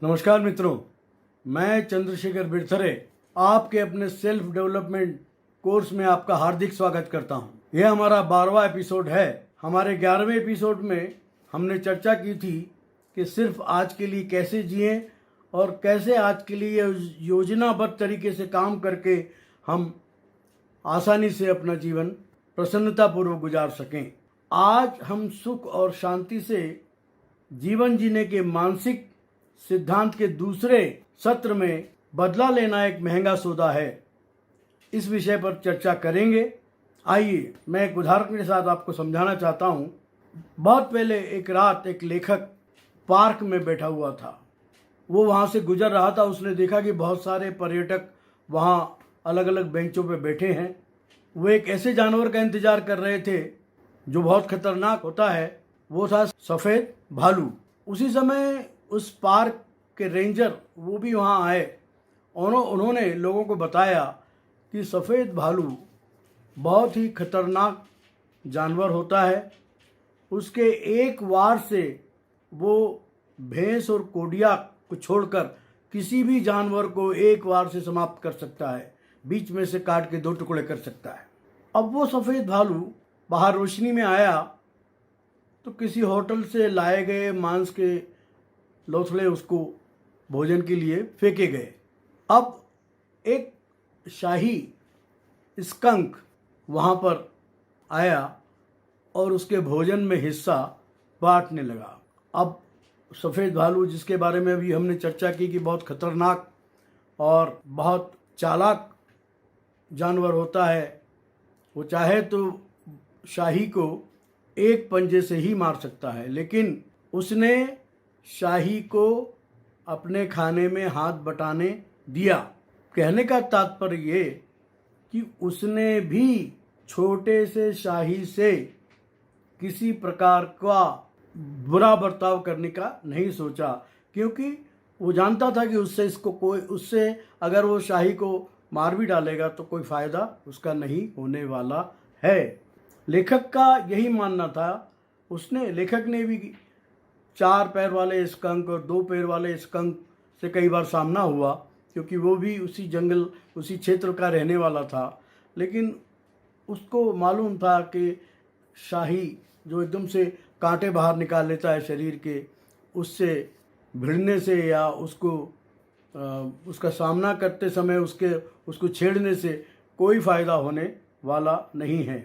नमस्कार मित्रों, मैं चंद्रशेखर बिरथरे आपके अपने सेल्फ डेवलपमेंट कोर्स में आपका हार्दिक स्वागत करता हूं। यह हमारा 12वां एपिसोड है। हमारे 11वें एपिसोड में हमने चर्चा की थी कि सिर्फ आज के लिए कैसे जिएं और कैसे आज के लिए योजनाबद्ध तरीके से काम करके हम आसानी से अपना जीवन प्रसन्नतापूर्वक गुजार सकें। आज हम सुख और शांति से जीवन जीने के मानसिक सिद्धांत के दूसरे सत्र में बदला लेना एक महंगा सौदा है, इस विषय पर चर्चा करेंगे। आइए मैं एक उदाहरण के साथ आपको समझाना चाहता हूँ। बहुत पहले एक रात एक लेखक पार्क में बैठा हुआ था। वो वहाँ से गुजर रहा था। उसने देखा कि बहुत सारे पर्यटक वहाँ अलग अलग बेंचों पे बैठे हैं। वो एक ऐसे जानवर का इंतजार कर रहे थे जो बहुत खतरनाक होता है। वो था सफ़ेद भालू। उसी समय उस पार्क के रेंजर वो भी वहाँ आए और उन्होंने लोगों को बताया कि सफ़ेद भालू बहुत ही खतरनाक जानवर होता है। उसके एक वार से वो भैंस और कोडिया को छोड़कर किसी भी जानवर को एक वार से समाप्त कर सकता है, बीच में से काट के 2 टुकड़े कर सकता है। अब वो सफ़ेद भालू बाहर रोशनी में आया तो किसी होटल से लाए गए मांस के लोथड़े उसको भोजन के लिए फेंके गए। अब एक शाही स्कंक वहाँ पर आया और उसके भोजन में हिस्सा बांटने लगा। अब सफ़ेद भालू, जिसके बारे में अभी हमने चर्चा की कि बहुत खतरनाक और बहुत चालाक जानवर होता है, वो चाहे तो शाही को एक पंजे से ही मार सकता है, लेकिन उसने शाही को अपने खाने में हाथ बटाने दिया। कहने का तात्पर्य ये कि उसने भी छोटे से शाही से किसी प्रकार का बुरा बर्ताव करने का नहीं सोचा, क्योंकि वो जानता था कि उससे अगर वो शाही को मार भी डालेगा तो कोई फ़ायदा उसका नहीं होने वाला है। लेखक का यही मानना था। लेखक ने भी 4 पैर वाले स्कंक और 2 पैर वाले स्कंक से कई बार सामना हुआ, क्योंकि वो भी उसी जंगल, उसी क्षेत्र का रहने वाला था। लेकिन उसको मालूम था कि शाही जो एकदम से कांटे बाहर निकाल लेता है शरीर के, उससे भिड़ने से या उसका सामना करते समय उसको छेड़ने से कोई फ़ायदा होने वाला नहीं है।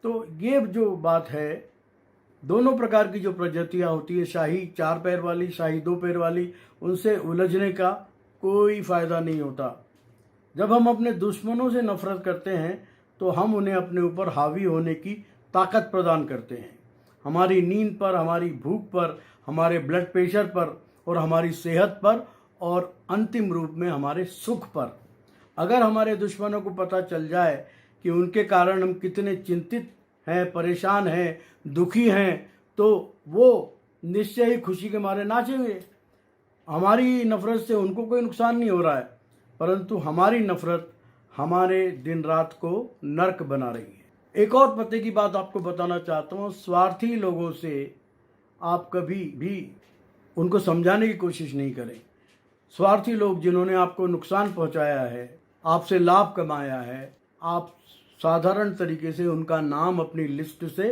तो ये जो बात है, दोनों प्रकार की जो प्रजातियाँ होती है, शाही 4 पैर वाली, शाही 2 पैर वाली, उनसे उलझने का कोई फ़ायदा नहीं होता। जब हम अपने दुश्मनों से नफरत करते हैं तो हम उन्हें अपने ऊपर हावी होने की ताकत प्रदान करते हैं। हमारी नींद पर, हमारी भूख पर, हमारे ब्लड प्रेशर पर और हमारी सेहत पर और अंतिम रूप में हमारे सुख पर। अगर हमारे दुश्मनों को पता चल जाए कि उनके कारण हम कितने चिंतित हैं, परेशान हैं, दुखी हैं, तो वो निश्चय ही खुशी के मारे नाचेंगे। हमारी नफ़रत से उनको कोई नुकसान नहीं हो रहा है, परंतु हमारी नफ़रत हमारे दिन रात को नर्क बना रही है। एक और पते की बात आपको बताना चाहता हूँ। स्वार्थी लोगों से आप कभी भी उनको समझाने की कोशिश नहीं करें। स्वार्थी लोग जिन्होंने आपको नुकसान पहुँचाया है, आपसे लाभ कमाया है, आप साधारण तरीके से उनका नाम अपनी लिस्ट से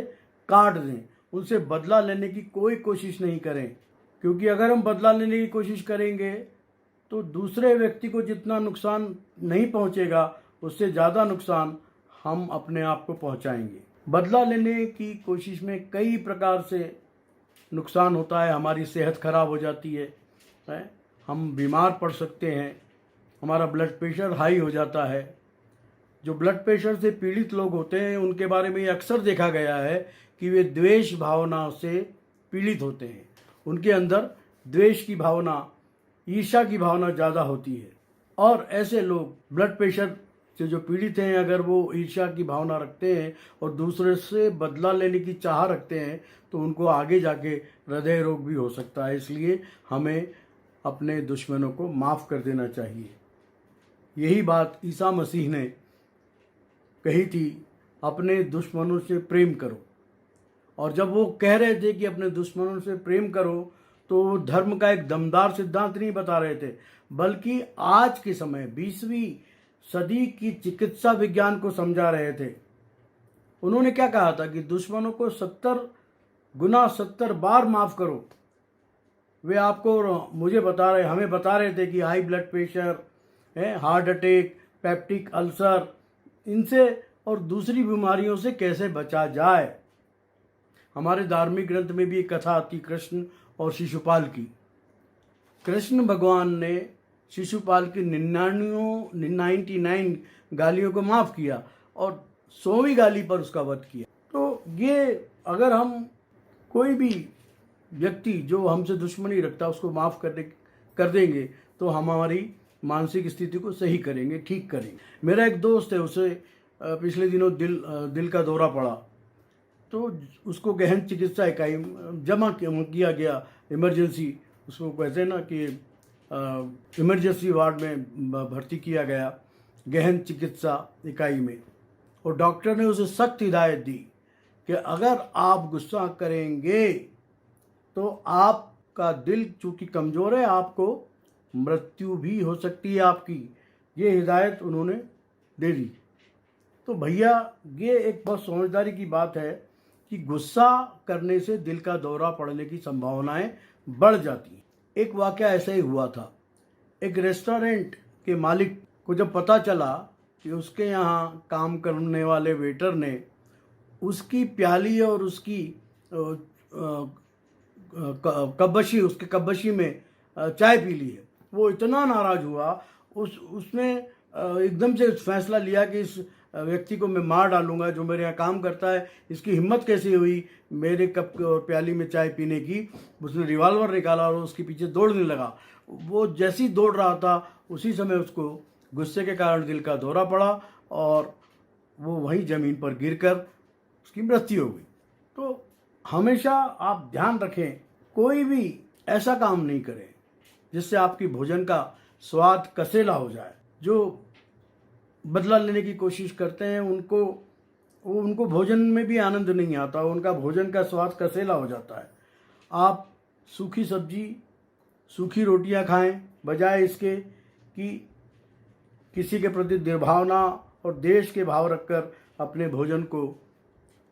काट दें। उनसे बदला लेने की कोई कोशिश नहीं करें, क्योंकि अगर हम बदला लेने की कोशिश करेंगे तो दूसरे व्यक्ति को जितना नुकसान नहीं पहुंचेगा, उससे ज़्यादा नुकसान हम अपने आप को पहुंचाएंगे। बदला लेने की कोशिश में कई प्रकार से नुकसान होता है। हमारी सेहत खराब हो जाती है, हम बीमार पड़ सकते हैं, हमारा ब्लड प्रेशर हाई हो जाता है। जो ब्लड प्रेशर से पीड़ित लोग होते हैं, उनके बारे में अक्सर देखा गया है कि वे द्वेष भावना से पीड़ित होते हैं। उनके अंदर द्वेष की भावना, ईर्ष्या की भावना ज़्यादा होती है। और ऐसे लोग ब्लड प्रेशर से जो पीड़ित हैं, अगर वो ईर्ष्या की भावना रखते हैं और दूसरे से बदला लेने की चाह रखते हैं, तो उनको आगे जाके हृदय रोग भी हो सकता है। इसलिए हमें अपने दुश्मनों को माफ़ कर देना चाहिए। यही बात ईसा मसीह ने कही थी, अपने दुश्मनों से प्रेम करो। और जब वो कह रहे थे कि अपने दुश्मनों से प्रेम करो, तो वो धर्म का एक दमदार सिद्धांत नहीं बता रहे थे, बल्कि आज के समय 20वीं सदी की चिकित्सा विज्ञान को समझा रहे थे। उन्होंने क्या कहा था कि दुश्मनों को 70 गुना 70 बार माफ करो। वे आपको मुझे बता रहे हमें बता रहे थे कि हाई ब्लड प्रेशर है, हार्ट अटैक, पेप्टिक अल्सर, इनसे और दूसरी बीमारियों से कैसे बचा जाए। हमारे धार्मिक ग्रंथ में भी एक कथा आती कृष्ण और शिशुपाल की। कृष्ण भगवान ने शिशुपाल की 99 गालियों को माफ़ किया और 100वीं गाली पर उसका वध किया। तो ये अगर हम कोई भी व्यक्ति जो हमसे दुश्मनी रखता है उसको माफ़ कर देंगे तो हम हमारी मानसिक स्थिति को सही करेंगे, ठीक करेंगे। मेरा एक दोस्त है, उसे पिछले दिनों दिल का दौरा पड़ा, तो उसको गहन चिकित्सा इकाई जमा किया गया। इमरजेंसी उसको कहते हैं ना कि इमरजेंसी वार्ड में भर्ती किया गया, गहन चिकित्सा इकाई में। और डॉक्टर ने उसे सख्त हिदायत दी कि अगर आप गुस्सा करेंगे तो आपका दिल चूँकि कमज़ोर है, आपको मृत्यु भी हो सकती है आपकी। ये हिदायत उन्होंने दे दी। तो भैया ये एक बहुत समझदारी की बात है कि गुस्सा करने से दिल का दौरा पड़ने की संभावनाएं बढ़ जाती हैं। एक वाकया ऐसा ही हुआ था। एक रेस्टोरेंट के मालिक को जब पता चला कि उसके यहाँ काम करने वाले वेटर ने उसकी प्याली और उसकी उसके कब्बशी में चाय पी ली है, वो इतना नाराज़ हुआ, उसने एकदम से फैसला लिया कि इस व्यक्ति को मैं मार डालूंगा जो मेरे यहाँ काम करता है। इसकी हिम्मत कैसे हुई मेरे कप और प्याली में चाय पीने की। उसने रिवॉल्वर निकाला और उसके पीछे दौड़ने लगा। वो जैसे ही दौड़ रहा था उसी समय उसको गुस्से के कारण दिल का दौरा पड़ा और वो वहीं ज़मीन पर गिरकर उसकी मृत्यु हो गई। तो हमेशा आप ध्यान रखें, कोई भी ऐसा काम नहीं करें जिससे आपकी भोजन का स्वाद कसेला हो जाए। जो बदला लेने की कोशिश करते हैं उनको भोजन में भी आनंद नहीं आता, उनका भोजन का स्वाद कसेला हो जाता है। आप सूखी सब्जी, सूखी रोटियां खाएं बजाय इसके कि किसी के प्रति दुर्भावना और देश के भाव रखकर अपने भोजन को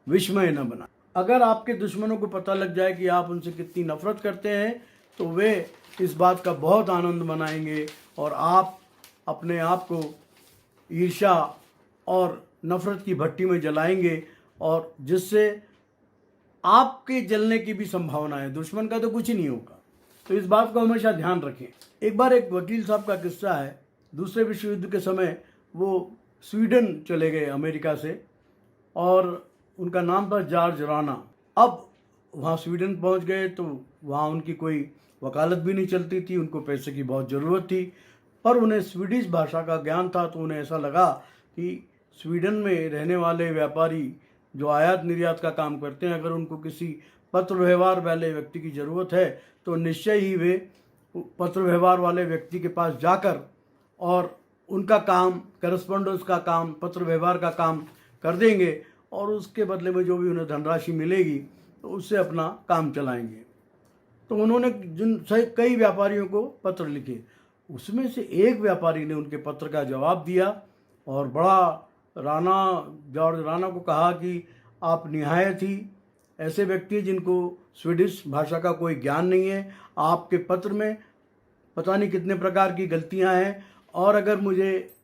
विषमय न बनाएं। अगर आपके दुश्मनों को पता लग जाए कि आप उनसे कितनी नफरत करते हैं तो वे इस बात का बहुत आनंद मनाएंगे और आप अपने आप को ईर्ष्या और नफरत की भट्टी में जलाएंगे और जिससे आपके जलने की भी संभावना है। दुश्मन का तो कुछ नहीं होगा। तो इस बात को हमेशा ध्यान रखें। एक बार एक वकील साहब का किस्सा है। दूसरे विश्व युद्ध के समय वो स्वीडन चले गए अमेरिका से और उनका नाम था जॉर्ज राना। अब वहाँ स्वीडन पहुँच गए तो वहाँ उनकी कोई वकालत भी नहीं चलती थी, उनको पैसे की बहुत ज़रूरत थी, पर उन्हें स्वीडिश भाषा का ज्ञान था। तो उन्हें ऐसा लगा कि स्वीडन में रहने वाले व्यापारी जो आयात निर्यात का काम करते हैं, अगर उनको किसी पत्र व्यवहार वाले व्यक्ति की ज़रूरत है तो निश्चय ही वे पत्र व्यवहार वाले व्यक्ति के पास जाकर और उनका काम, करस्पॉन्डेंस का काम, पत्र व्यवहार का काम कर देंगे और उसके बदले में जो भी उन्हें धनराशि मिलेगी तो उससे अपना काम चलाएंगे। तो उन्होंने कई व्यापारियों को पत्र लिखे। उसमें से एक व्यापारी ने उनके पत्र का जवाब दिया और जॉर्ज राना को कहा कि आप निहायत ही ऐसे व्यक्ति जिनको स्वीडिश भाषा का कोई ज्ञान नहीं है, आपके पत्र में पता नहीं कितने प्रकार की गलतियां हैं और अगर मुझे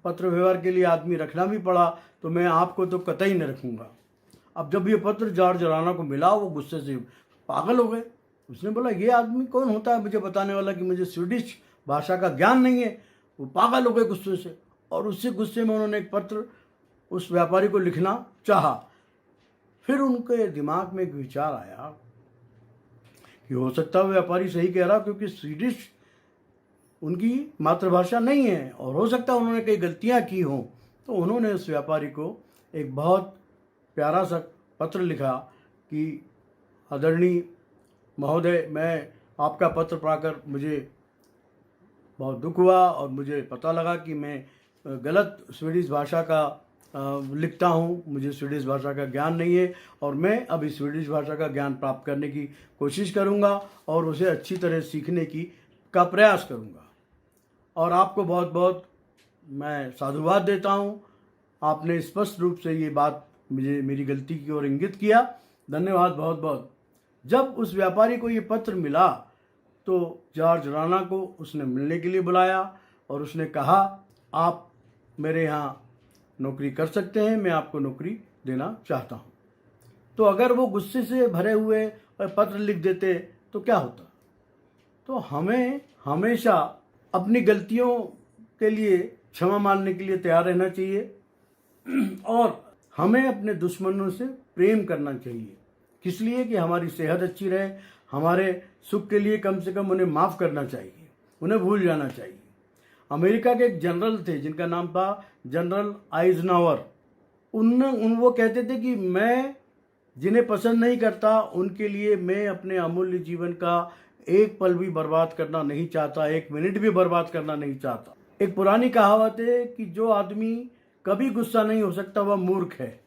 पत्र व्यवहार के लिए आदमी रखना भी पड़ा तो मैं आपको तो कतई न रखूँगा। अब जब ये पत्र जॉर्ज राना को मिला वो गुस्से से पागल हो गए। उसने बोला ये आदमी कौन होता है मुझे बताने वाला कि मुझे स्वीडिश भाषा का ज्ञान नहीं है। वो पागल हो गए गुस्से से और उससे गुस्से में उन्होंने एक पत्र उस व्यापारी को लिखना चाहा। फिर उनके दिमाग में एक विचार आया कि हो सकता है व्यापारी सही कह रहा क्योंकि स्वीडिश उनकी मातृभाषा नहीं है और हो सकता है उन्होंने कई गलतियां की हों। तो उन्होंने उस व्यापारी को एक बहुत प्यारा सा पत्र लिखा कि आदरणीय महोदय, मैं आपका पत्र पाकर मुझे बहुत दुख हुआ और मुझे पता लगा कि मैं गलत स्वीडिश भाषा का लिखता हूँ, मुझे स्वीडिश भाषा का ज्ञान नहीं है और मैं अभी स्वीडिश भाषा का ज्ञान प्राप्त करने की कोशिश करूँगा और उसे अच्छी तरह सीखने का प्रयास करूँगा। और आपको बहुत बहुत मैं साधुवाद देता हूँ, आपने स्पष्ट रूप से ये बात मुझे मेरी गलती की ओर इंगित किया, धन्यवाद बहुत बहुत। जब उस व्यापारी को ये पत्र मिला तो जॉर्ज राणा को उसने मिलने के लिए बुलाया और उसने कहा, आप मेरे यहाँ नौकरी कर सकते हैं, मैं आपको नौकरी देना चाहता हूँ। तो अगर वो गुस्से से भरे हुए पत्र लिख देते तो क्या होता? तो हमें हमेशा अपनी गलतियों के लिए क्षमा मांगने के लिए तैयार रहना चाहिए और हमें अपने दुश्मनों से प्रेम करना चाहिए। किस लिए? कि हमारी सेहत अच्छी रहे, हमारे सुख के लिए कम से कम उन्हें माफ़ करना चाहिए, उन्हें भूल जाना चाहिए। अमेरिका के एक जनरल थे जिनका नाम था जनरल आइजनहावर। वो कहते थे कि मैं जिन्हें पसंद नहीं करता उनके लिए मैं अपने अमूल्य जीवन का एक पल भी बर्बाद करना नहीं चाहता, एक मिनट भी बर्बाद करना नहीं चाहता। एक पुरानी कहावत है कि जो आदमी कभी गुस्सा नहीं हो सकता वह मूर्ख है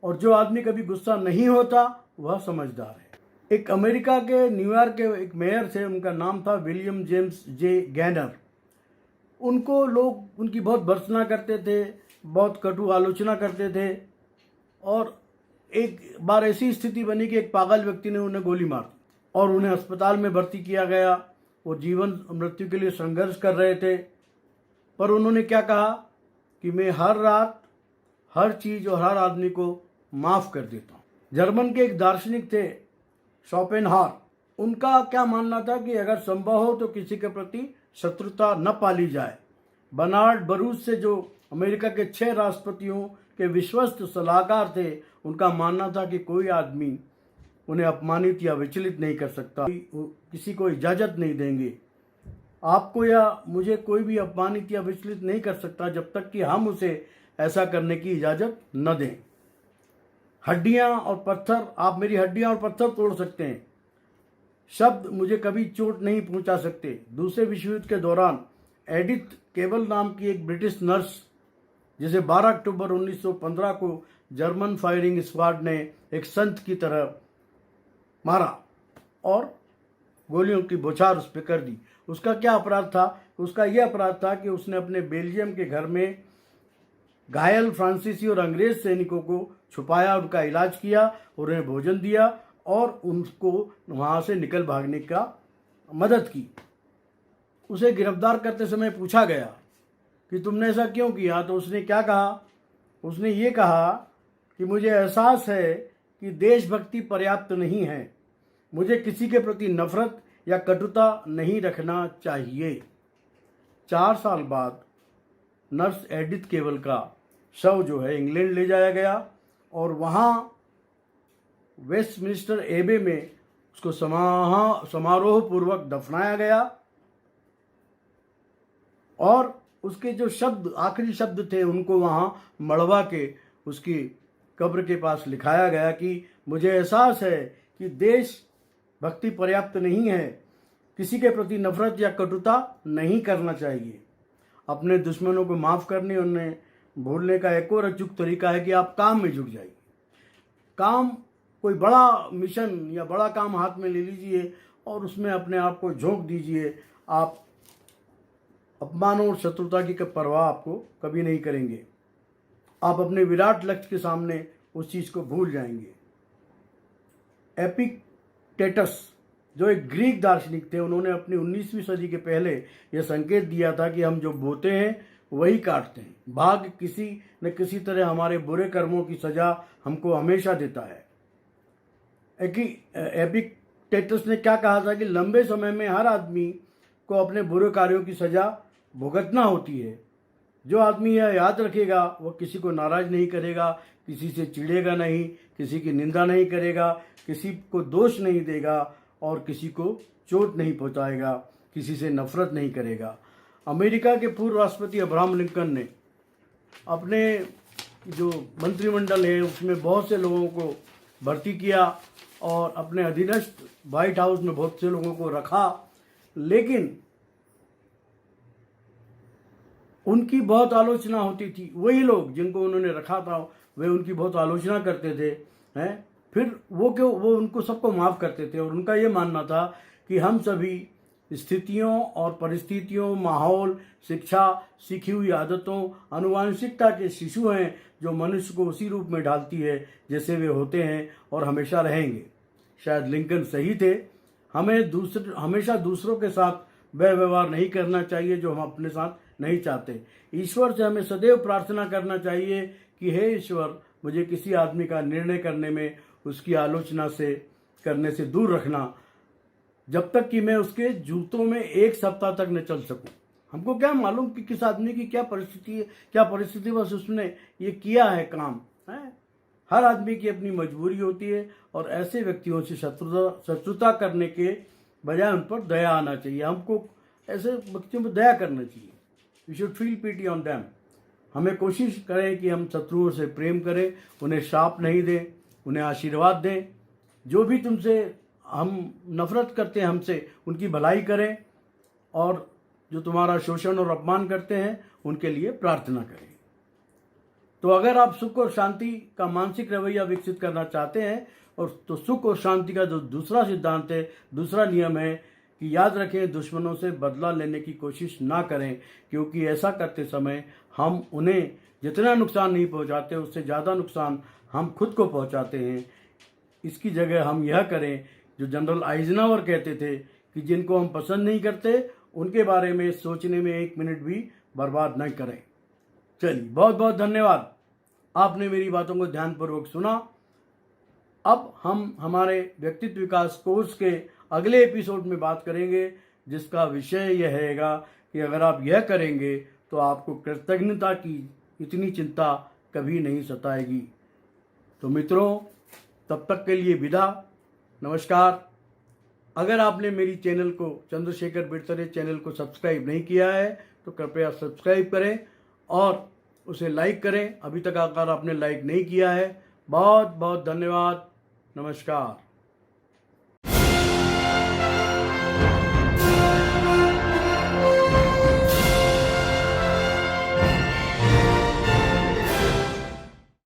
और जो आदमी कभी गुस्सा नहीं होता वह समझदार है। एक अमेरिका के न्यूयॉर्क के एक मेयर थे, उनका नाम था विलियम जेम्स जे गैनर। उनको लोग उनकी बहुत भर्त्सना करते थे, बहुत कटु आलोचना करते थे और एक बार ऐसी स्थिति बनी कि एक पागल व्यक्ति ने उन्हें गोली मार दी और उन्हें अस्पताल में भर्ती किया गया। वो जीवन मृत्यु के लिए संघर्ष कर रहे थे, पर उन्होंने क्या कहा कि मैं हर रात हर चीज़ और हर आदमी को माफ़ कर देता हूँ। जर्मन के एक दार्शनिक थे शोपेनहावर, उनका क्या मानना था कि अगर संभव हो तो किसी के प्रति शत्रुता न पाली जाए। बर्नार्ड बरूच से जो अमेरिका के 6 राष्ट्रपतियों के विश्वस्त सलाहकार थे, उनका मानना था कि कोई आदमी उन्हें अपमानित या विचलित नहीं कर सकता, किसी को इजाज़त नहीं देंगे। आपको या मुझे कोई भी अपमानित या विचलित नहीं कर सकता जब तक कि हम उसे ऐसा करने की इजाज़त न दें। हड्डियां और पत्थर, आप मेरी हड्डियां और पत्थर तोड़ सकते हैं, शब्द मुझे कभी चोट नहीं पहुंचा सकते। दूसरे विश्व युद्ध के दौरान एडिथ केबल नाम की एक ब्रिटिश नर्स, जिसे 12 अक्टूबर 1915 को जर्मन फायरिंग स्क्वाड ने एक संत की तरह मारा और गोलियों की बौछार उस पर कर दी। उसका क्या अपराध था? उसका यह अपराध था कि उसने अपने बेल्जियम के घर में घायल फ्रांसीसी और अंग्रेज सैनिकों को छुपाया, उनका इलाज किया, उन्हें भोजन दिया और उनको वहाँ से निकल भागने का मदद की। उसे गिरफ्तार करते समय पूछा गया कि तुमने ऐसा क्यों किया? तो उसने क्या कहा? उसने ये कहा कि मुझे एहसास है कि देशभक्ति पर्याप्त नहीं है, मुझे किसी के प्रति नफरत या कटुता नहीं रखना चाहिए। 4 साल बाद नर्स एडिथ केबल का शव जो है इंग्लैंड ले जाया गया और वहाँ वेस्टमिनिस्टर एबे में उसको समारोह पूर्वक दफनाया गया और उसके जो शब्द, आखिरी शब्द थे, उनको वहाँ मड़वा के उसकी कब्र के पास लिखाया गया कि मुझे एहसास है कि देश भक्ति पर्याप्त नहीं है, किसी के प्रति नफरत या कटुता नहीं करना चाहिए। अपने दुश्मनों को माफ़ करने, उन्हें भूलने का एक और अचूक तरीका है कि आप काम में जुट जाइए। काम, कोई बड़ा मिशन या बड़ा काम हाथ में ले लीजिए और उसमें अपने आप को झोंक दीजिए। आप अपमानों और शत्रुता की परवाह आपको कभी नहीं करेंगे। आप अपने विराट लक्ष्य के सामने उस चीज़ को भूल जाएंगे। एपिक्टेटस जो एक ग्रीक दार्शनिक थे, उन्होंने अपनी 19वीं सदी के पहले यह संकेत दिया था कि हम जो बोते हैं वही काटते हैं। भाग्य किसी न किसी तरह हमारे बुरे कर्मों की सजा हमको हमेशा देता है। एपिक्टेटस ने क्या कहा था कि लंबे समय में हर आदमी को अपने बुरे कार्यों की सजा भुगतना होती है। जो आदमी यह याद रखेगा वह किसी को नाराज नहीं करेगा, किसी से चिढ़ेगा नहीं, किसी की निंदा नहीं करेगा, किसी को दोष नहीं देगा और किसी को चोट नहीं पहुंचाएगा, किसी से नफरत नहीं करेगा। अमेरिका के पूर्व राष्ट्रपति अब्राहम लिंकन ने अपने जो मंत्रिमंडल है उसमें बहुत से लोगों को भर्ती किया और अपने अधीनस्थ व्हाइट हाउस में बहुत से लोगों को रखा, लेकिन उनकी बहुत आलोचना होती थी। वही लोग जिनको उन्होंने रखा था वे उनकी बहुत आलोचना करते थे, हैं। फिर वो उनको सबको माफ़ करते थे और उनका ये मानना था कि हम सभी स्थितियों और परिस्थितियों, माहौल, शिक्षा, सीखी हुई आदतों, आनुवंशिकता के शिशु हैं जो मनुष्य को उसी रूप में ढालती है जैसे वे होते हैं और हमेशा रहेंगे। शायद लिंकन सही थे। हमें हमेशा दूसरों के साथ वह व्यवहार नहीं करना चाहिए जो हम अपने साथ नहीं चाहते। ईश्वर से हमें सदैव प्रार्थना करना चाहिए कि हे ईश्वर, मुझे किसी आदमी का निर्णय करने में उसकी आलोचना से करने से दूर रखना, जब तक कि मैं उसके जूतों में एक सप्ताह तक न चल सकूं। हमको क्या मालूम कि किस आदमी की क्या परिस्थिति है, क्या परिस्थिति बस उसने ये किया है काम है। हर आदमी की अपनी मजबूरी होती है और ऐसे व्यक्तियों से शत्रुता करने के बजाय उन पर दया आना चाहिए। हमको ऐसे व्यक्तियों पर दया करना चाहिए। We should feel pity on them. हमें कोशिश करें कि हम शत्रुओं से प्रेम करें, उन्हें शाप नहीं दें, उन्हें आशीर्वाद दें। जो भी तुमसे हम नफरत करते हैं हमसे, उनकी भलाई करें और जो तुम्हारा शोषण और अपमान करते हैं उनके लिए प्रार्थना करें। तो अगर आप सुख और शांति का मानसिक रवैया विकसित करना चाहते हैं और तो सुख और शांति का जो दूसरा सिद्धांत है, दूसरा नियम है कि याद रखें, दुश्मनों से बदला लेने की कोशिश ना करें, क्योंकि ऐसा करते समय हम उन्हें जितना नुकसान नहीं पहुंचाते उससे ज़्यादा नुकसान हम खुद को पहुंचाते हैं। इसकी जगह हम यह करें जो जनरल आइजनहॉवर कहते थे कि जिनको हम पसंद नहीं करते उनके बारे में सोचने में 1 मिनट भी बर्बाद न करें। चलिए, बहुत बहुत धन्यवाद, आपने मेरी बातों को ध्यानपूर्वक सुना। अब हम हमारे व्यक्तित्व विकास कोर्स के अगले एपिसोड में बात करेंगे, जिसका विषय यह रहेगा कि अगर आप यह करेंगे तो आपको कृतज्ञता की इतनी चिंता कभी नहीं सताएगी। तो मित्रों, तब तक के लिए विदा, नमस्कार। अगर आपने मेरी चैनल को, चंद्रशेखर बिरथरे चैनल को सब्सक्राइब नहीं किया है तो कृपया सब्सक्राइब करें और उसे लाइक करें। अभी तक अगर आपने लाइक नहीं किया है, बहुत बहुत धन्यवाद, नमस्कार।